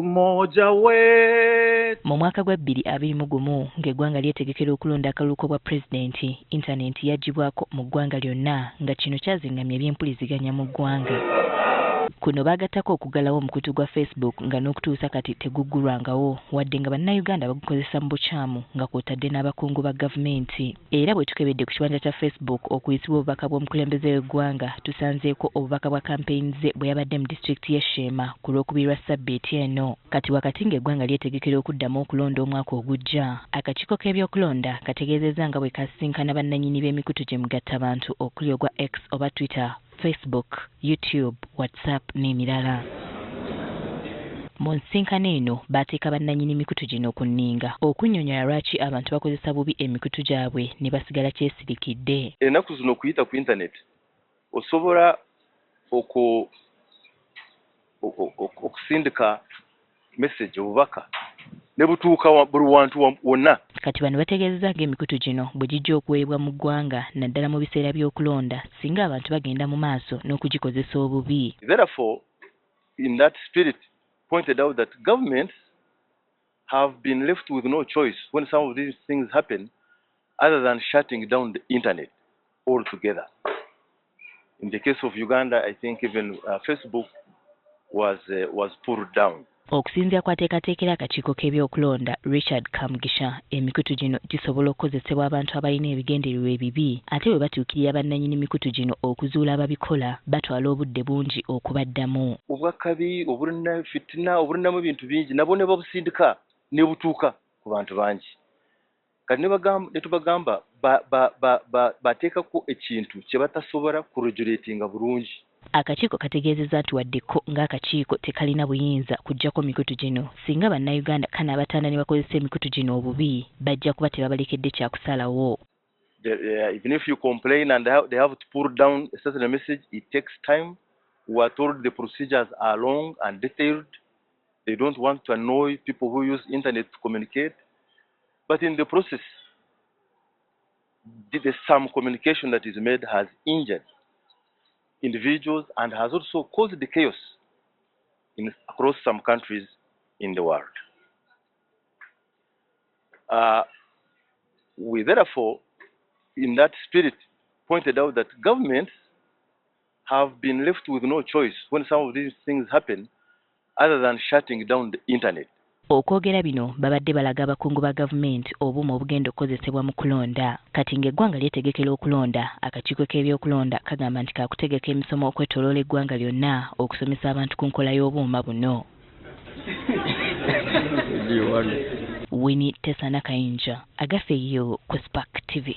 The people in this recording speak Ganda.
umoja wetu. Mu mwaka gwa 2021 ng'eggwanga lyetegekera okulonda akaluuko bwa pulezidenti, intaneti yaggyibwako mu ggwanga lyonna nga kino kyazingamya eby'empuliziganya mu ggwanga. Kuno baagattako okuggalawo omukutu gwa Facebook nga n'okutuusa kati teguggulwangawo wadde nga bannayuganda bagukozesa mu bukyamu nga kw'otadde n'abakungu ba gavumenti. Era bwe tukebedde ku kibanja kya Facebook okuyisibwa obubaka bw'omukulembeze w'eggwanga tusanzeeko obubaka bwa kampeyini ze bwe yabadde mu disitulikiti y'e Sheema ku lw'okubiri lwa ssabbiiti eno. Kati wakati ng'eggwanga lyetegekera okuddamu okulonda omwaka ogujja, akakiiko k'ebyokulonda kategeezezza nga bwe kasinkana bannannyini b'emikutu gye mugattabantu okuli ogwa X oba Twitter, Facebook, YouTube, WhatsApp n'emirala. Mu nsinkano eno baateeka bannannyini mikutu gino ku nninga okunnyonnyola lwaki abantu bakozesa bubi emikutu gyabwe ne basigala kyesirikidde. Ennaku zino okuyita ku internet osobola okusindika message obubaka ne butuuka buli wantu wonna. Kati bano bategeezezza ng'emikutu gino bwe gijja okuweebwa mu ggwanga naddala mu biseera by'okulonda singa abantu bagenda mu maaso n'okugikozesa obubi. Therefore, in that spirit, pointed out that governments have been left with no choice when some of these things happen other than shutting down the internet altogether. In the case of Uganda, I think even Facebook was pulled down. Okusinziira kwateekateekera akakiiko k'ebyokulonda Richard Kamugisha, emikutu gino gisobola okukozesebwa abantu abalina ebigendererwa ebibi ate bwe batuukirira bannannyini mikutu gino okuzuula ababikola batwala obudde bungi okubaddamu. Obwakabi, obulina fitina, obulinamu ebintu bingi nabo ne babusindika ne butuuka ku bantu bangi. Kati ne tubagamba bateekako ekintu kye batasobola kuregulatinga bulungi. Akakiiko kategeezezza nti waddeko ng'akakiiko tekalina buyinza kuggyako mikutu gino singa bannayuganda kanaabatanda ne bakozesa emikutu gino obubi bajja kuba tebabalekedde kyakusalawo. Even if you complain and they have to pull down a certain message, it takes time. We are told the procedures are long and detailed. They don't want to annoy people who use internet to communicate. But in the process, some communication that is made has injured individuals and has also caused the chaos across some countries in the world. We therefore, in that spirit, pointed out that governments have been left with no choice when some of these things happen other than shutting down the internet. Okwogera bino babadde balaga abakungu ba gavumenti obuuma obugenda okukozesebwa mu kulonda. Kati ng'eggwanga lyetegekera okulonda, akakiiko k'ebyokulonda kagamba nti kaakutegeka emisomo okwetooloola eggwanga lyonna okusomesa abantu ku nkola y'obuuma buno. Winnie Tesana Kayinja, agafeeyo ku Spark TV.